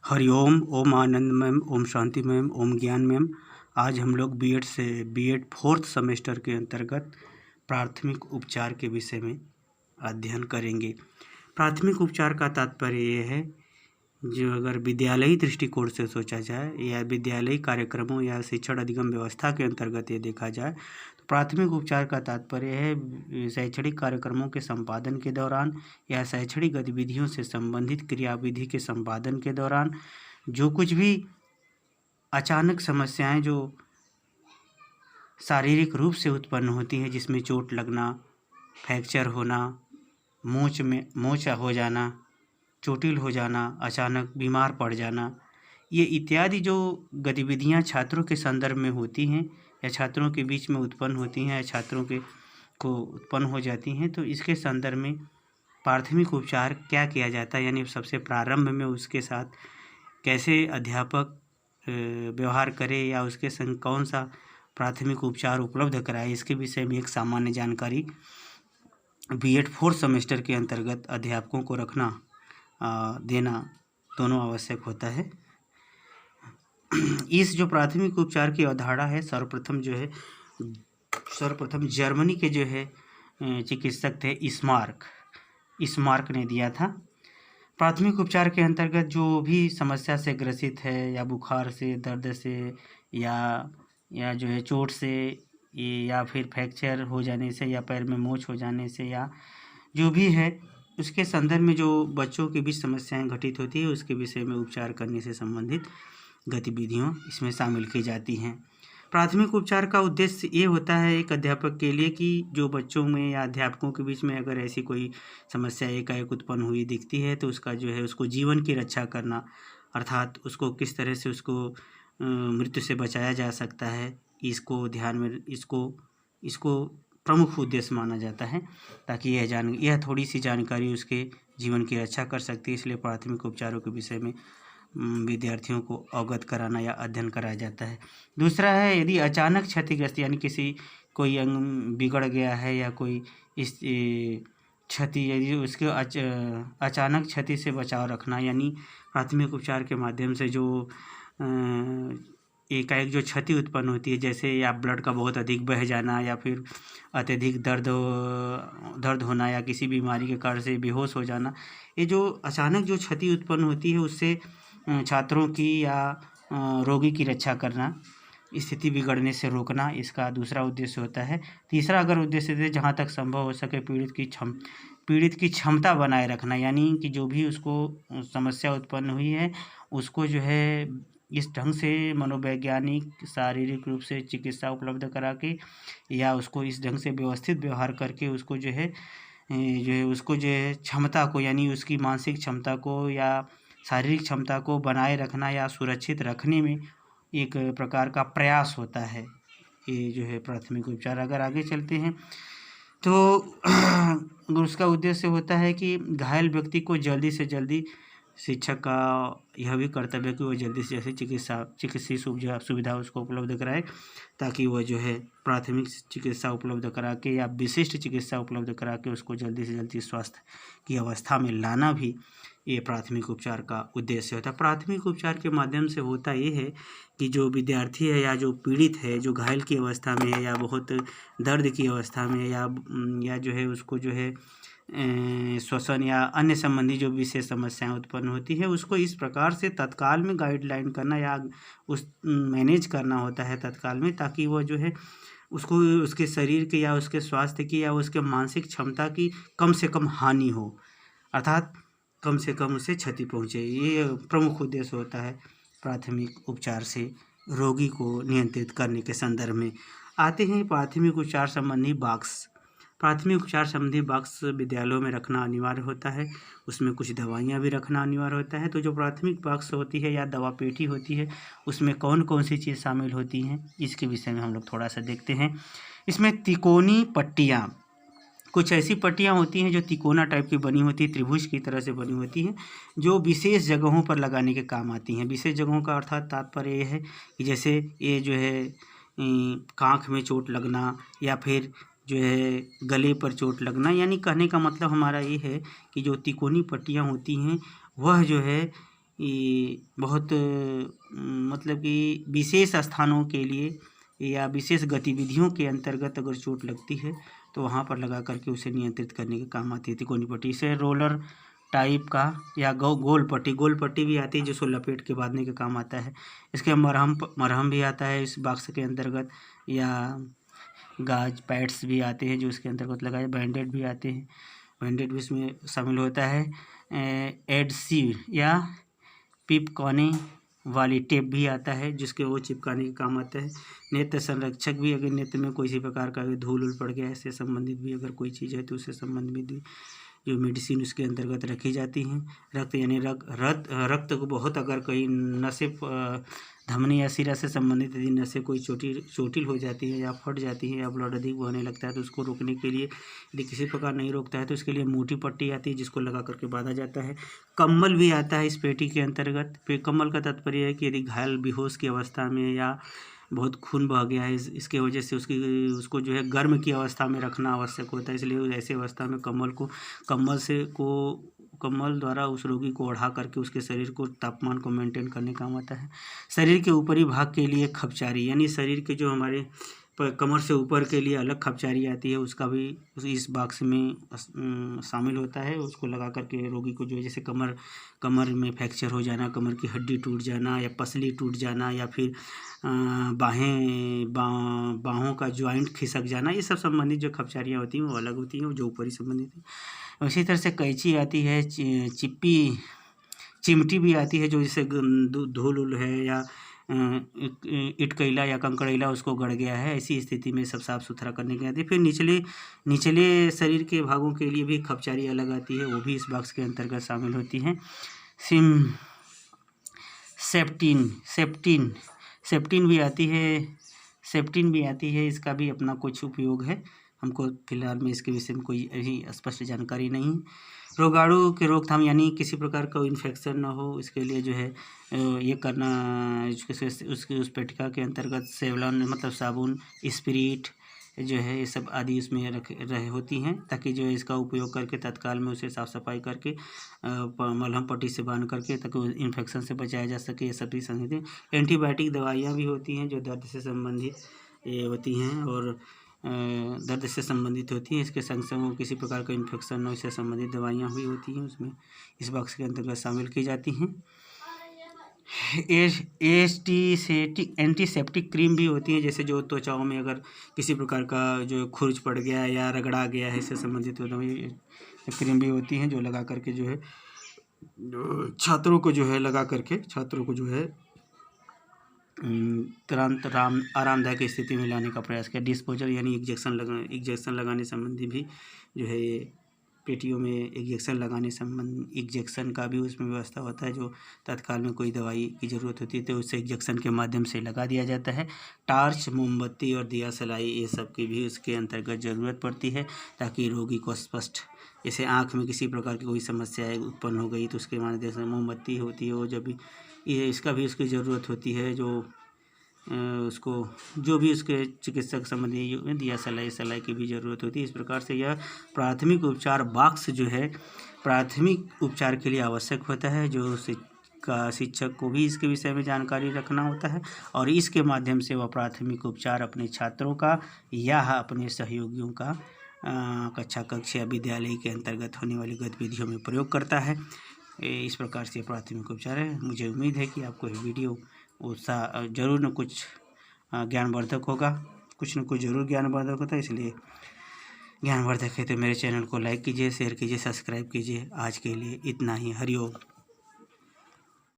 हरिओम, ओम आनंदमयम, ओम शांतिमयम, ओम ज्ञानमयम। आज हम लोग बीएड फोर्थ सेमेस्टर के अंतर्गत प्राथमिक उपचार के विषय में अध्ययन करेंगे। प्राथमिक उपचार का तात्पर्य ये है, जो अगर विद्यालयी दृष्टिकोण से सोचा जाए या विद्यालयी कार्यक्रमों या शिक्षण अधिगम व्यवस्था के अंतर्गत ये देखा जाए तो प्राथमिक उपचार का तात्पर्य है शैक्षणिक कार्यक्रमों के संपादन के दौरान या शैक्षणिक गतिविधियों से संबंधित क्रियाविधि के संपादन के दौरान जो कुछ भी अचानक समस्याएं जो शारीरिक रूप से उत्पन्न होती हैं, जिसमें चोट लगना, फ्रैक्चर होना, मोच हो जाना, चोटिल हो जाना, अचानक बीमार पड़ जाना, ये इत्यादि जो गतिविधियां छात्रों के संदर्भ में होती हैं या छात्रों के बीच में उत्पन्न होती हैं या छात्रों को उत्पन्न हो जाती हैं, तो इसके संदर्भ में प्राथमिक उपचार क्या किया जाता है, यानी सबसे प्रारंभ में उसके साथ कैसे अध्यापक व्यवहार करे या उसके संग कौन सा प्राथमिक उपचार उपलब्ध कराए, इसके विषय में एक सामान्य जानकारी बीएड फोर्थ सेमेस्टर के अंतर्गत अध्यापकों को देना दोनों आवश्यक होता है। इस जो प्राथमिक उपचार की अवधारणा है, सर्वप्रथम जर्मनी के जो है चिकित्सक थे इस्मार्क ने दिया था। प्राथमिक उपचार के अंतर्गत जो भी समस्या से ग्रसित है, या बुखार से, दर्द से, या जो है चोट से, या फिर फ्रैक्चर हो जाने से, या पैर में मोच हो जाने से, या जो भी है उसके संदर्भ में जो बच्चों के बीच समस्याएं घटित होती है, उसके विषय में उपचार करने से संबंधित गतिविधियों इसमें शामिल की जाती हैं। प्राथमिक उपचार का उद्देश्य ये होता है एक अध्यापक के लिए कि जो बच्चों में या अध्यापकों के बीच में अगर ऐसी कोई समस्या एकाएक उत्पन्न हुई दिखती है, तो उसका जो है उसको जीवन की रक्षा करना, अर्थात उसको किस तरह से उसको मृत्यु से बचाया जा सकता है, इसको ध्यान में इसको प्रमुख उद्देश्य माना जाता है, ताकि यह थोड़ी सी जानकारी उसके जीवन की रक्षा कर सकती है। इसलिए प्राथमिक उपचारों के विषय में विद्यार्थियों को अवगत कराना या अध्ययन कराया जाता है। दूसरा है, यदि अचानक क्षतिग्रस्त यानी कोई अंग बिगड़ गया है या कोई इस क्षति, यदि उसके अचानक क्षति से बचाव रखना, यानी प्राथमिक उपचार के माध्यम से जो एकाएक जो क्षति उत्पन्न होती है, जैसे या ब्लड का बहुत अधिक बह जाना, या फिर अत्यधिक दर्द होना, या किसी बीमारी के कारण से बेहोश हो जाना, ये जो अचानक जो क्षति उत्पन्न होती है उससे छात्रों की या रोगी की रक्षा करना, स्थिति बिगड़ने से रोकना, इसका दूसरा उद्देश्य होता है। तीसरा अगर उद्देश्य है, जहाँ तक संभव हो सके पीड़ित की क्षमता बनाए रखना, यानी कि जो भी उसको समस्या उत्पन्न हुई है उसको जो है इस ढंग से मनोवैज्ञानिक शारीरिक रूप से चिकित्सा उपलब्ध करा के, या उसको इस ढंग से व्यवस्थित व्यवहार करके उसको जो है क्षमता को, यानी उसकी मानसिक क्षमता को या शारीरिक क्षमता को बनाए रखना या सुरक्षित रखने में एक प्रकार का प्रयास होता है। ये जो है प्राथमिक उपचार। अगर आगे चलते हैं तो उसका उद्देश्य होता है कि घायल व्यक्ति को जल्दी से जल्दी, शिक्षक का यह भी कर्तव्य है कि वह जल्दी से जल्दी चिकित्सीय सुविधा उसको उपलब्ध कराए, ताकि वह जो है प्राथमिक चिकित्सा उपलब्ध करा के या विशिष्ट चिकित्सा उपलब्ध करा के उसको जल्दी से जल्दी स्वास्थ्य की अवस्था में लाना भी ये प्राथमिक उपचार का उद्देश्य होता है। प्राथमिक उपचार के माध्यम से होता ये है कि जो विद्यार्थी है या जो पीड़ित है, जो घायल की अवस्था में है या बहुत दर्द की अवस्था में या जो है उसको जो है श्वसन या अन्य संबंधी जो विशेष समस्याएं उत्पन्न होती है, उसको इस प्रकार से तत्काल में गाइडलाइन करना या मैनेज करना होता है तत्काल में, ताकि वह जो है उसको उसके शरीर के या उसके स्वास्थ्य की या उसके मानसिक क्षमता की कम से कम हानि हो, अर्थात कम से कम उसे क्षति पहुँचे। ये प्रमुख उद्देश्य होता है प्राथमिक उपचार से रोगी को नियंत्रित करने के संदर्भ में। आते हैं प्राथमिक उपचार संबंधी बॉक्स। प्राथमिक उपचार संबंधी बॉक्स विद्यालयों में रखना अनिवार्य होता है, उसमें कुछ दवाइयाँ भी रखना अनिवार्य होता है। तो जो प्राथमिक बॉक्स होती है या दवा पेटी होती है, उसमें कौन कौन सी चीज़ शामिल होती हैं, इसके विषय में हम लोग थोड़ा सा देखते हैं। इसमें तिकोनी पट्टियाँ, कुछ ऐसी पट्टियाँ होती हैं जो तिकोना टाइप की बनी होती है, त्रिभुज की तरह से बनी होती हैं, जो विशेष जगहों पर लगाने के काम आती हैं। विशेष जगहों का अर्थात तात्पर्य ये है कि जैसे ये जो है काँख में चोट लगना, या फिर जो है गले पर चोट लगना, यानी कहने का मतलब हमारा ये है कि जो तिकोनी पट्टियाँ होती हैं वह जो है ये बहुत मतलब कि विशेष स्थानों के लिए या विशेष गतिविधियों के अंतर्गत अगर चोट लगती है तो वहाँ पर लगा करके उसे नियंत्रित करने के काम आती है तिकोनी पट्टी। इसे रोलर टाइप का या गोल पट्टी भी आती है जिसको लपेट के बांधने के काम आता है। इसके मरहम भी आता है इस बॉक्स के अंतर्गत, या गाज पैड्स भी आते हैं जो इसके अंतर्गत लगाए, बैंडेड भी आते हैं, बैंडेड भी इसमें शामिल होता है। एडसिव या पिपकाने वाली टेप भी आता है जिसके वो चिपकाने के काम आता है। नेत्र संरक्षक भी, अगर नेत्र में कोई सी प्रकार का धूल उल पड़ गया इससे संबंधित भी अगर कोई चीज़ है तो उससे संबंधित भी जो मेडिसिन उसके अंतर्गत रखी जाती हैं। रक्त यानी रक्त को बहुत अगर कहीं नसें धमनी या सिरा से संबंधित यदि नसें कोई चोटिल हो जाती है या फट जाती है या ब्लड अधिक बहने लगता है तो उसको रोकने के लिए यदि किसी प्रकार नहीं रोकता है तो इसके लिए मोटी पट्टी आती है जिसको लगा करके बांधा जाता है। कम्बल भी आता है इस पेटी के अंतर्गत। कम्बल का तात्पर्य है कि यदि घायल बेहोश की अवस्था में या बहुत खून बह गया है इसके वजह से उसको जो है गर्म की अवस्था में रखना आवश्यक होता है, इसलिए ऐसे अवस्था में कम्बल द्वारा उस रोगी को ओढ़ा करके उसके शरीर को तापमान को मेंटेन करने का काम आता है। शरीर के ऊपरी भाग के लिए खपचारी, यानी शरीर के जो हमारे कमर से ऊपर के लिए अलग खपचारी आती है उसका भी इस बॉक्स में शामिल होता है। उसको लगा करके रोगी को जो है जैसे कमर में फ्रैक्चर हो जाना, कमर की हड्डी टूट जाना या पसली टूट जाना या फिर बाहों का ज्वाइंट खिसक जाना, ये सब संबंधित जो खपचारियाँ होती हैं वो अलग होती हैं, जो ऊपरी संबंधित है। उसी तरह से कैंची आती है, चिमटी भी आती है जो जैसे धूल उल है या इटकैला या कंकड़ैला उसको गड़ गया है, ऐसी स्थिति में सब साफ़ सुथरा करने के आती है। फिर निचले शरीर के भागों के लिए भी खपचारी अलग आती है, वो भी इस बॉक्स के अंतर्गत शामिल होती हैं। सेप्टिन भी आती है, इसका भी अपना कुछ उपयोग है। हमको फिलहाल में इसके विषय में कोई अभी स्पष्ट जानकारी नहीं। रोगाणु के रोकथाम यानी किसी प्रकार का इन्फेक्शन ना हो इसके लिए जो है ये करना, उस पेटिका के अंतर्गत सेवलॉन मतलब साबुन, स्पिरिट जो है ये सब आदि उसमें रहे होती हैं ताकि जो है इसका उपयोग करके तत्काल में उसे साफ़ सफाई करके मलहम पट्टी से बांध करके ताकि इन्फेक्शन से बचाया जा सके। ये सभी संबंधित एंटीबायोटिक दवाइयाँ भी होती हैं जो दर्द से संबंधित ये होती हैं और दर्द से संबंधित होती हैं। इसके संग संग किसी प्रकार का इन्फेक्शन हो इससे संबंधित दवाइयाँ भी होती हैं उसमें इस बॉक्स के अंतर्गत शामिल की जाती हैं। एंटीसेप्टिक क्रीम भी होती है जैसे जो त्वचाओं में अगर किसी प्रकार का जो खुर्ज पड़ गया है या रगड़ा गया है इससे संबंधित क्रीम भी होती हैं जो लगा करके जो है छात्रों को जो है तुरंत आरामदायक स्थिति में लाने का प्रयास किया। डिस्पोजल यानी इंजेक्शन लगाने संबंधी भी जो है पेटियों में इंजेक्शन का भी उसमें व्यवस्था होता है जो तत्काल में कोई दवाई की ज़रूरत होती है तो उसे इंजेक्शन के माध्यम से लगा दिया जाता है। टार्च, मोमबत्ती और दिया सलाई ये सब की भी उसके अंतर्गत ज़रूरत पड़ती है ताकि रोगी को स्पष्ट, जैसे आँख में किसी प्रकार की कोई समस्या उत्पन्न हो गई तो उसके माध्यम से मोमबत्ती होती है वो जब भी इसका भी उसकी ज़रूरत होती है जो उसको जो भी उसके चिकित्सक संबंधी दिया सलाई की भी ज़रूरत होती है। इस प्रकार से यह प्राथमिक उपचार बॉक्स जो है प्राथमिक उपचार के लिए आवश्यक होता है जो शिक्षक को भी इसके विषय में जानकारी रखना होता है और इसके माध्यम से वह प्राथमिक उपचार अपने छात्रों का या अपने सहयोगियों का कक्षा या विद्यालय के अंतर्गत होने वाली गतिविधियों में प्रयोग करता है। इस प्रकार से प्राथमिक उपचार है। मुझे उम्मीद है कि आपको ये वीडियो ज़रूर न कुछ ज्ञानवर्धक होगा, कुछ न कुछ ज़रूर ज्ञानवर्धक होता है, इसलिए ज्ञानवर्धक है तो मेरे चैनल को लाइक कीजिए, शेयर कीजिए, सब्सक्राइब कीजिए। आज के लिए इतना ही। हरिओम।